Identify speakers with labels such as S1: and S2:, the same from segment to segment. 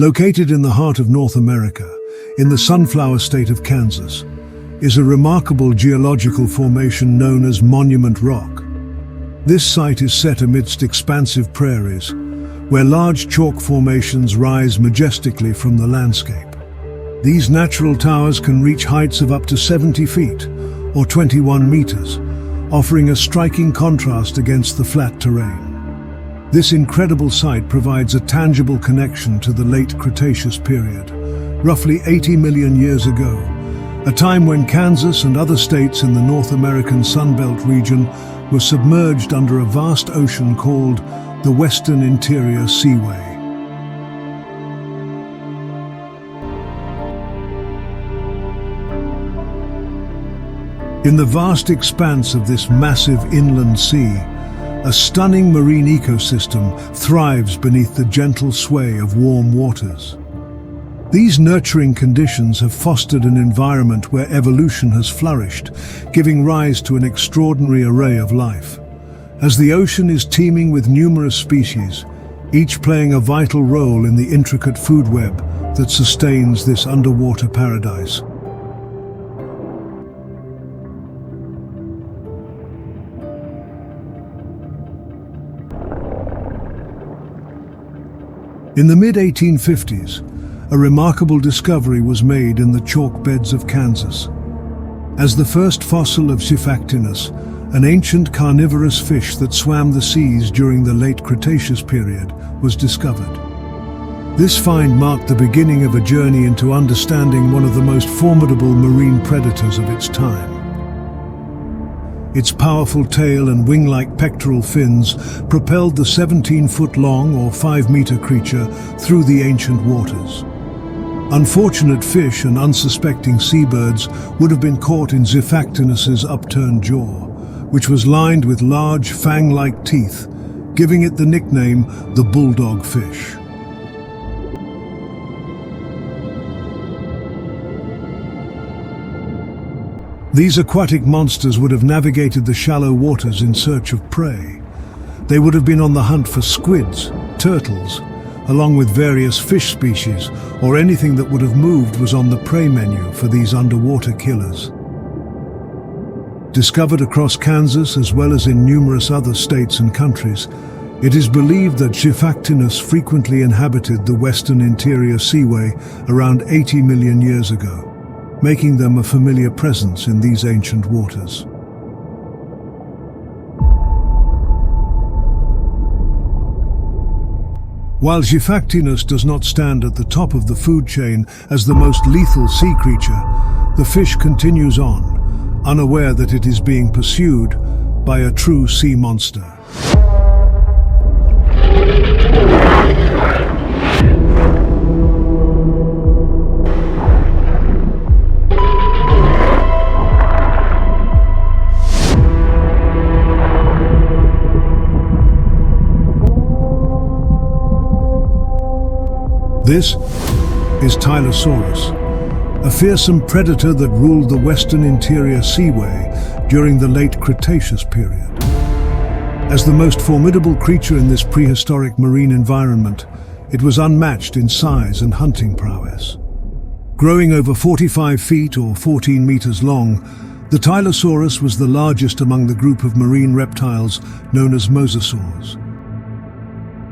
S1: Located in the heart of North America, in the sunflower state of Kansas, is a remarkable geological formation known as Monument Rock. This site is set amidst expansive prairies, where large chalk formations rise majestically from the landscape. These natural towers can reach heights of up to 70 feet, or 21 meters, offering a striking contrast against the flat terrain. This incredible site provides a tangible connection to the late Cretaceous period, roughly 80 million years ago, a time when Kansas and other states in the North American Sunbelt region were submerged under a vast ocean called the Western Interior Seaway. In the vast expanse of this massive inland sea, a stunning marine ecosystem thrives beneath the gentle sway of warm waters. These nurturing conditions have fostered an environment where evolution has flourished, giving rise to an extraordinary array of life. As the ocean is teeming with numerous species, each playing a vital role in the intricate food web that sustains this underwater paradise. In the mid-1850s, a remarkable discovery was made in the chalk beds of Kansas. As the first fossil of Shiphactinus, an ancient carnivorous fish that swam the seas during the late Cretaceous period, was discovered. This find marked the beginning of a journey into understanding one of the most formidable marine predators of its time. Its powerful tail and wing-like pectoral fins propelled the 17-foot-long or 5-meter creature through the ancient waters. Unfortunate fish and unsuspecting seabirds would have been caught in Shiphactinus's upturned jaw, which was lined with large fang-like teeth, giving it the nickname the bulldog fish. These aquatic monsters would have navigated the shallow waters in search of prey. They would have been on the hunt for squids, turtles, along with various fish species, or anything that would have moved was on the prey menu for these underwater killers. Discovered across Kansas as well as in numerous other states and countries, it is believed that Shiphactinus frequently inhabited the Western Interior Seaway around 80 million years ago, making them a familiar presence in these ancient waters. While Shiphactinus does not stand at the top of the food chain as the most lethal sea creature, the fish continues on, unaware that it is being pursued by a true sea monster. This is Dinosaurs, a fearsome predator that ruled the Western Interior Seaway during the late Cretaceous period. As the most formidable creature in this prehistoric marine environment, it was unmatched in size and hunting prowess. Growing over 45 feet or 14 meters long, the Tylosaurus was the largest among the group of marine reptiles known as mosasaurs.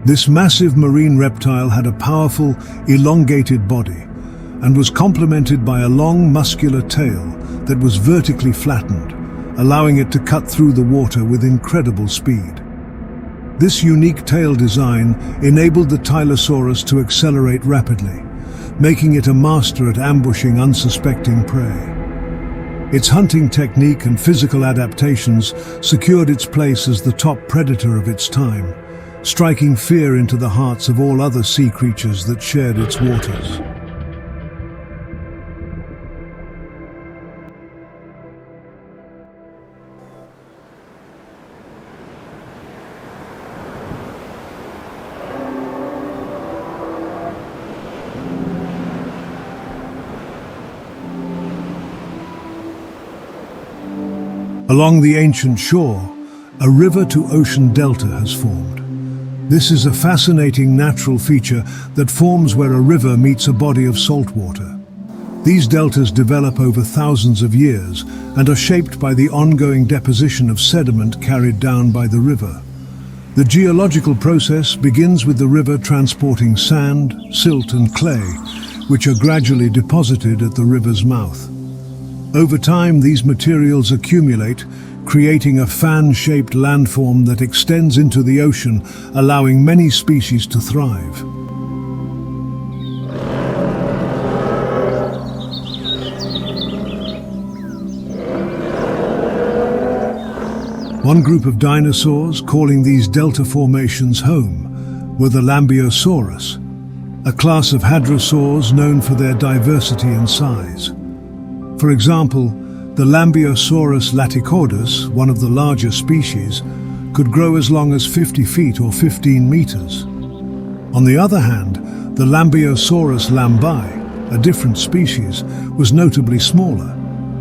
S1: This massive marine reptile had a powerful, elongated body and was complemented by a long, muscular tail that was vertically flattened, allowing it to cut through the water with incredible speed. This unique tail design enabled the Tylosaurus to accelerate rapidly, making it a master at ambushing unsuspecting prey. Its hunting technique and physical adaptations secured its place as the top predator of its time, striking fear into the hearts of all other sea creatures that shared its waters. Along the ancient shore, a river-to-ocean delta has formed. This is a fascinating natural feature that forms where a river meets a body of salt water. These deltas develop over thousands of years and are shaped by the ongoing deposition of sediment carried down by the river. The geological process begins with the river transporting sand, silt and clay, which are gradually deposited at the river's mouth. Over time, these materials accumulate, creating a fan-shaped landform that extends into the ocean, allowing many species to thrive. One group of dinosaurs, calling these delta formations home, were the Lambeosaurus, a class of hadrosaurs known for their diversity in size. For example, the Lambeosaurus laticordus, one of the larger species, could grow as long as 50 feet or 15 meters. On the other hand, the Lambeosaurus lambai, a different species, was notably smaller,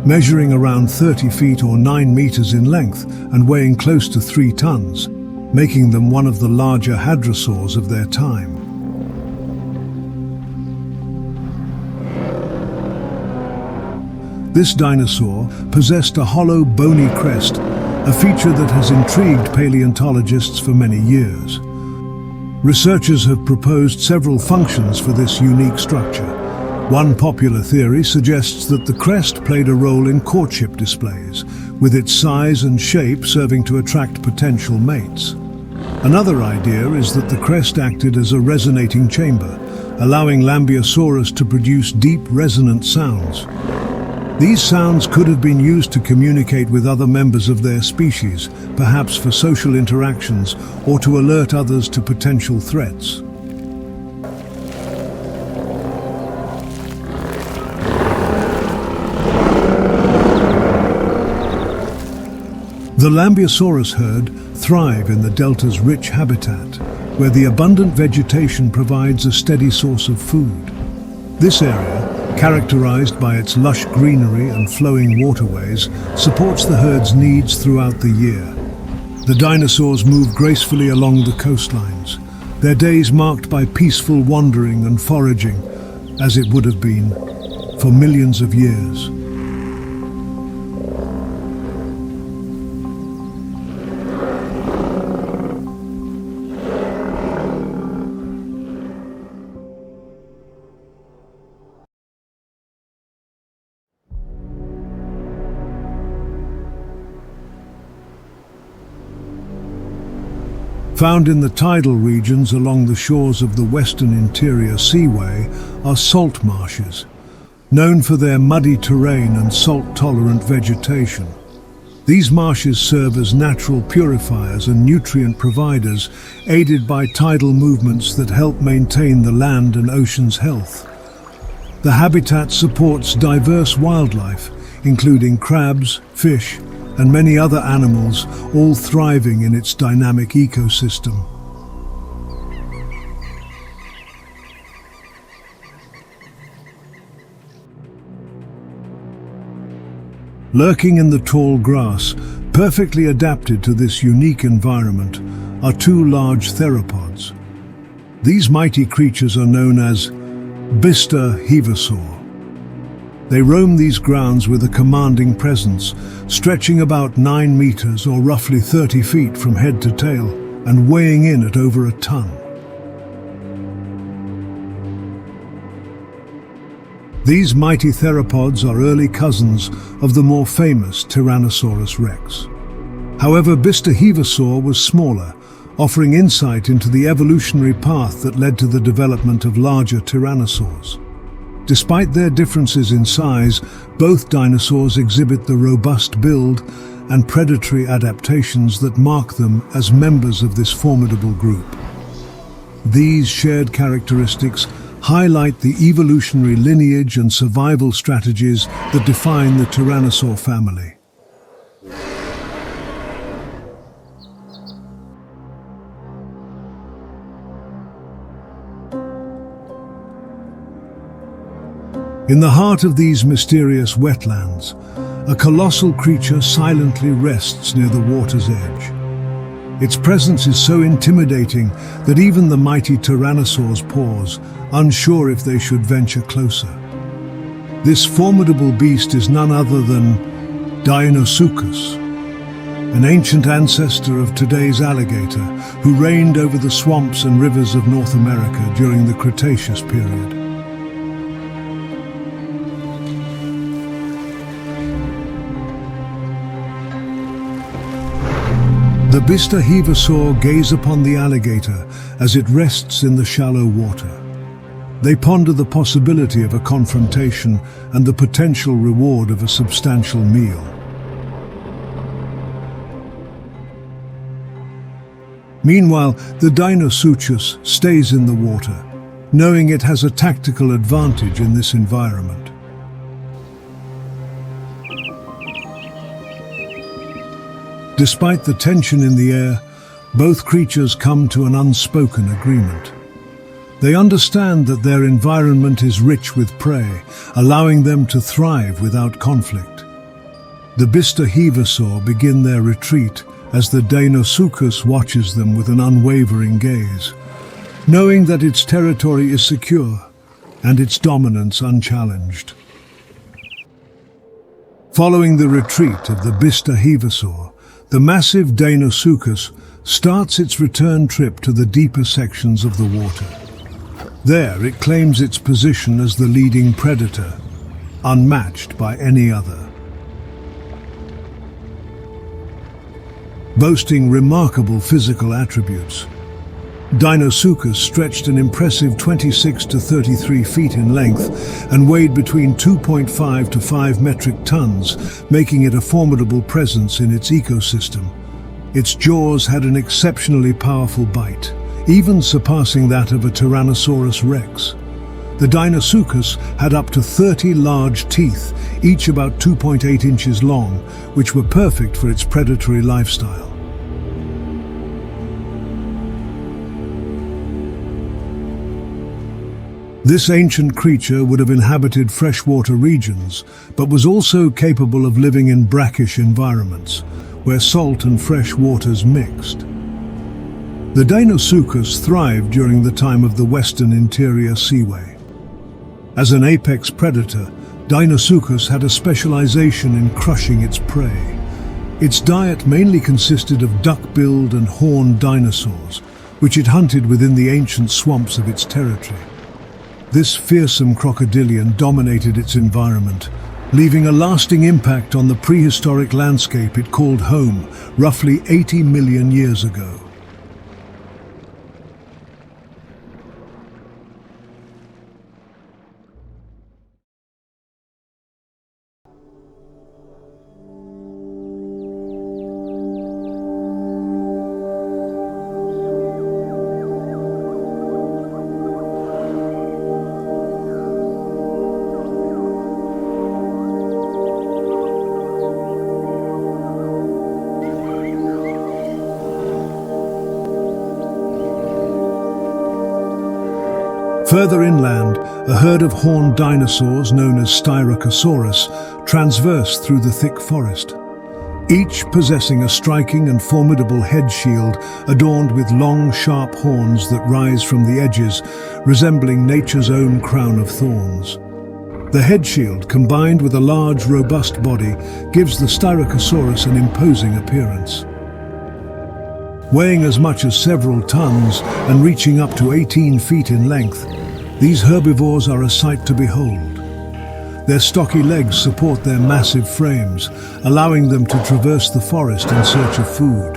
S1: measuring around 30 feet or 9 meters in length and weighing close to 3 tons, making them one of the larger hadrosaurs of their time. This dinosaur possessed a hollow, bony crest, a feature that has intrigued paleontologists for many years. Researchers have proposed several functions for this unique structure. One popular theory suggests that the crest played a role in courtship displays, with its size and shape serving to attract potential mates. Another idea is that the crest acted as a resonating chamber, allowing Lambeosaurus to produce deep, resonant sounds. These sounds could have been used to communicate with other members of their species, perhaps for social interactions or to alert others to potential threats. The Lambeosaurus herd thrive in the delta's rich habitat, where the abundant vegetation provides a steady source of food. This area, characterized by its lush greenery and flowing waterways, supports the herd's needs throughout the year. The dinosaurs move gracefully along the coastlines, their days marked by peaceful wandering and foraging, as it would have been for millions of years. Found in the tidal regions along the shores of the Western Interior Seaway are salt marshes, known for their muddy terrain and salt-tolerant vegetation. These marshes serve as natural purifiers and nutrient providers, aided by tidal movements that help maintain the land and ocean's health. The habitat supports diverse wildlife, including crabs, fish, and many other animals, all thriving in its dynamic ecosystem. Lurking in the tall grass, perfectly adapted to this unique environment, are two large theropods. These mighty creatures are known as Bista hevosaur. They roam these grounds with a commanding presence, stretching about 9 meters or roughly 30 feet from head to tail, and weighing in at over a ton. These mighty theropods are early cousins of the more famous Tyrannosaurus rex. However, Bista hevosaur was smaller, offering insight into the evolutionary path that led to the development of larger tyrannosaurs. Despite their differences in size, both dinosaurs exhibit the robust build and predatory adaptations that mark them as members of this formidable group. These shared characteristics highlight the evolutionary lineage and survival strategies that define the tyrannosaur family. In the heart of these mysterious wetlands, a colossal creature silently rests near the water's edge. Its presence is so intimidating that even the mighty Tyrannosaurs pause, unsure if they should venture closer. This formidable beast is none other than Dinosaurs, an ancient ancestor of today's alligator who reigned over the swamps and rivers of North America during the Cretaceous period. The Bistahevosaur gaze upon the alligator as it rests in the shallow water. They ponder the possibility of a confrontation and the potential reward of a substantial meal. Meanwhile, the Dinosaurs stays in the water, knowing it has a tactical advantage in this environment. Despite the tension in the air, both creatures come to an unspoken agreement. They understand that their environment is rich with prey, allowing them to thrive without conflict. The Bistahevosaur begin their retreat as the Dinosaurs watches them with an unwavering gaze, knowing that its territory is secure and its dominance unchallenged. Following the retreat of the Bistahevosaur, the massive Dinosaurs starts its return trip to the deeper sections of the water. There it claims its position as the leading predator, unmatched by any other. Boasting remarkable physical attributes, Dinosaurs stretched an impressive 26 to 33 feet in length and weighed between 2.5 to 5 metric tons, making it a formidable presence in its ecosystem. Its jaws had an exceptionally powerful bite, even surpassing that of a Tyrannosaurus rex. The Dinosaurs had up to 30 large teeth, each about 2.8 inches long, which were perfect for its predatory lifestyle. This ancient creature would have inhabited freshwater regions, but was also capable of living in brackish environments, where salt and fresh waters mixed. The Dinosaurs thrived during the time of the Western Interior Seaway. As an apex predator, Dinosaurs had a specialization in crushing its prey. Its diet mainly consisted of duck-billed and horned dinosaurs, which it hunted within the ancient swamps of its territory. This fearsome crocodilian dominated its environment, leaving a lasting impact on the prehistoric landscape it called home roughly 80 million years ago. Further inland, a herd of horned dinosaurs known as Styracosaurus transversed through the thick forest, each possessing a striking and formidable head shield adorned with long, sharp horns that rise from the edges, resembling nature's own crown of thorns. The head shield, combined with a large, robust body, gives the Styracosaurus an imposing appearance. Weighing as much as several tons and reaching up to 18 feet in length, these herbivores are a sight to behold. Their stocky legs support their massive frames, allowing them to traverse the forest in search of food.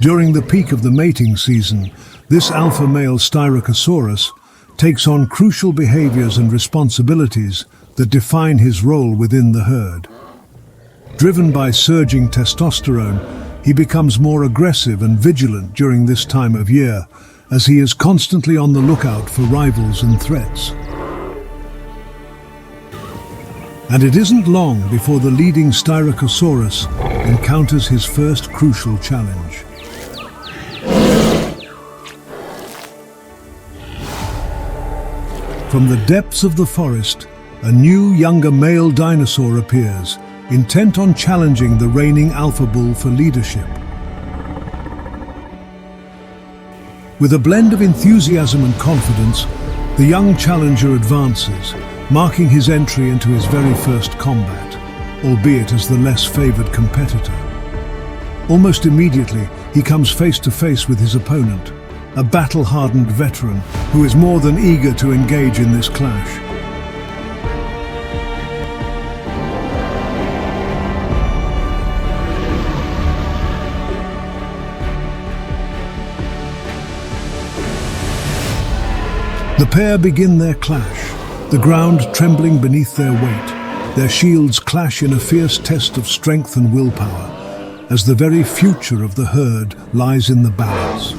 S1: During the peak of the mating season, this alpha male Styracosaurus takes on crucial behaviors and responsibilities that define his role within the herd. Driven by surging testosterone, he becomes more aggressive and vigilant during this time of year, as he is constantly on the lookout for rivals and threats. And it isn't long before the leading Styracosaurus encounters his first crucial challenge. From the depths of the forest, a new, younger male dinosaur appears, intent on challenging the reigning alpha bull for leadership. With a blend of enthusiasm and confidence, the young challenger advances, marking his entry into his very first combat, albeit as the less favored competitor. Almost immediately, he comes face to face with his opponent, a battle-hardened veteran who is more than eager to engage in this clash. The pair begin their clash, the ground trembling beneath their weight. Their shields clash in a fierce test of strength and willpower, as the very future of the herd lies in the balance.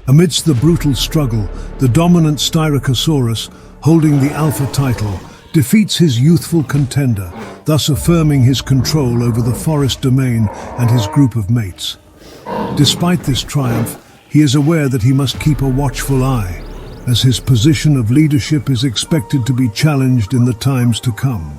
S1: Amidst the brutal struggle, the dominant Styracosaurus, holding the alpha title, defeats his youthful contender, thus affirming his control over the forest domain and his group of mates. Despite this triumph, he is aware that he must keep a watchful eye, as his position of leadership is expected to be challenged in the times to come.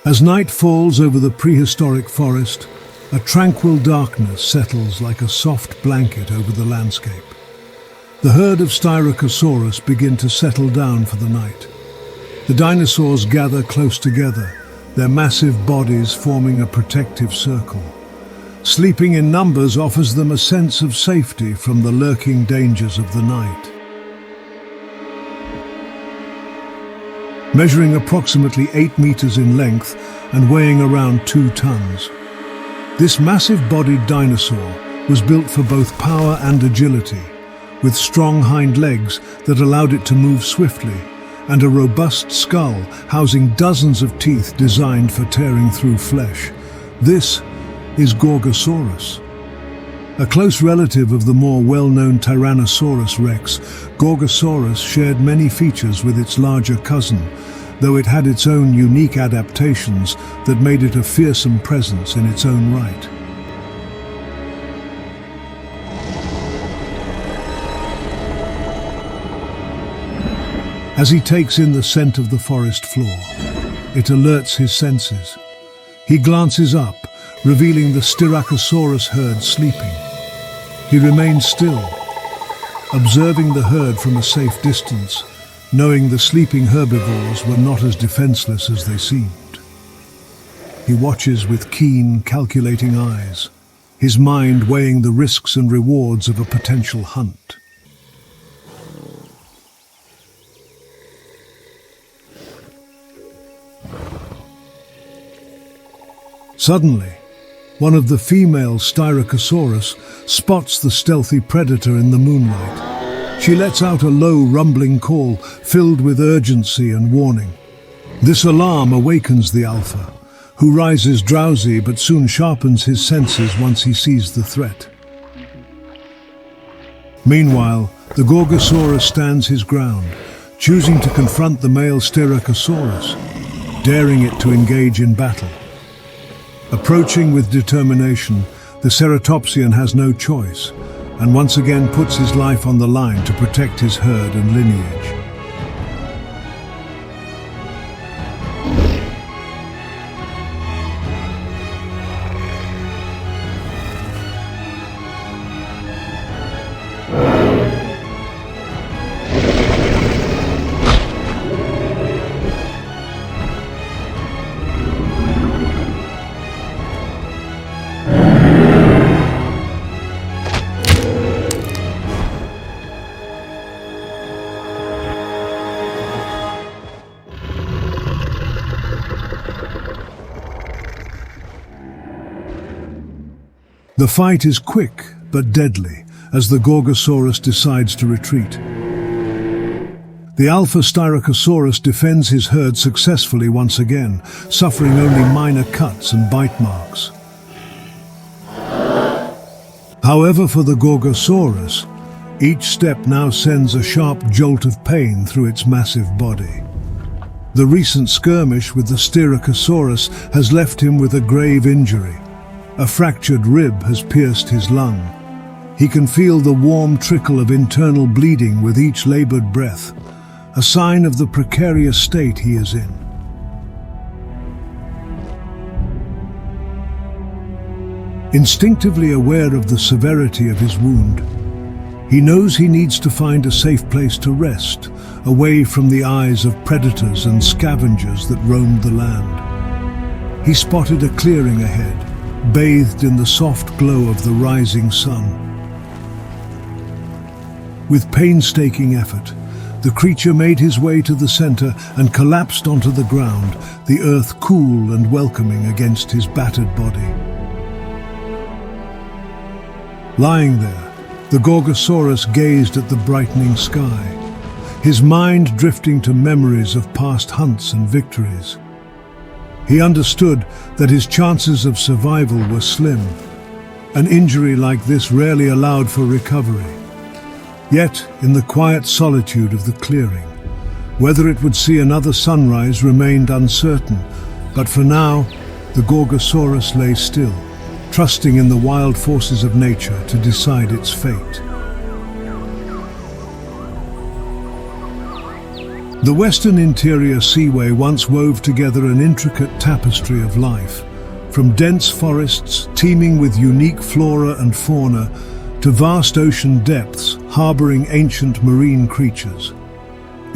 S1: As night falls over the prehistoric forest, a tranquil darkness settles like a soft blanket over the landscape. The herd of Styracosaurus begin to settle down for the night. The dinosaurs gather close together, their massive bodies forming a protective circle. Sleeping in numbers offers them a sense of safety from the lurking dangers of the night. Measuring approximately 8 meters in length and weighing around 2 tons. This massive-bodied dinosaur was built for both power and agility, with strong hind legs that allowed it to move swiftly, and a robust skull housing dozens of teeth designed for tearing through flesh. This is Gorgosaurus. A close relative of the more well-known Tyrannosaurus rex, Gorgosaurus shared many features with its larger cousin, though it had its own unique adaptations that made it a fearsome presence in its own right. As he takes in the scent of the forest floor, it alerts his senses. He glances up, revealing the Styracosaurus herd sleeping. He remains still, observing the herd from a safe distance, knowing the sleeping herbivores were not as defenseless as they seemed. He watches with keen, calculating eyes, his mind weighing the risks and rewards of a potential hunt. Suddenly, one of the female Styracosaurus spots the stealthy predator in the moonlight. She lets out a low, rumbling call filled with urgency and warning. This alarm awakens the alpha, who rises drowsy but soon sharpens his senses once he sees the threat. Meanwhile, the Gorgosaurus stands his ground, choosing to confront the male Styracosaurus, daring it to engage in battle. Approaching with determination, the ceratopsian has no choice, and once again puts his life on the line to protect his herd and lineage. The fight is quick but deadly as the Gorgosaurus decides to retreat. The Alpha Styracosaurus defends his herd successfully once again, suffering only minor cuts and bite marks. However, for the Gorgosaurus, each step now sends a sharp jolt of pain through its massive body. The recent skirmish with the Styracosaurus has left him with a grave injury. A fractured rib has pierced his lung. He can feel the warm trickle of internal bleeding with each labored breath, a sign of the precarious state he is in. Instinctively aware of the severity of his wound, he knows he needs to find a safe place to rest, away from the eyes of predators and scavengers that roamed the land. He spotted a clearing ahead, bathed in the soft glow of the rising sun. With painstaking effort, the creature made his way to the center and collapsed onto the ground, the earth cool and welcoming against his battered body. Lying there, the Gorgosaurus gazed at the brightening sky, his mind drifting to memories of past hunts and victories. He understood that his chances of survival were slim. An injury like this rarely allowed for recovery. Yet, in the quiet solitude of the clearing, whether it would see another sunrise remained uncertain, but for now, the Gorgosaurus lay still, trusting in the wild forces of nature to decide its fate. The Western Interior Seaway once wove together an intricate tapestry of life, from dense forests teeming with unique flora and fauna to vast ocean depths harboring ancient marine creatures.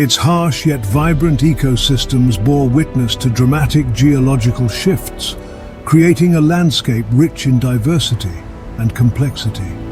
S1: Its harsh yet vibrant ecosystems bore witness to dramatic geological shifts, creating a landscape rich in diversity and complexity.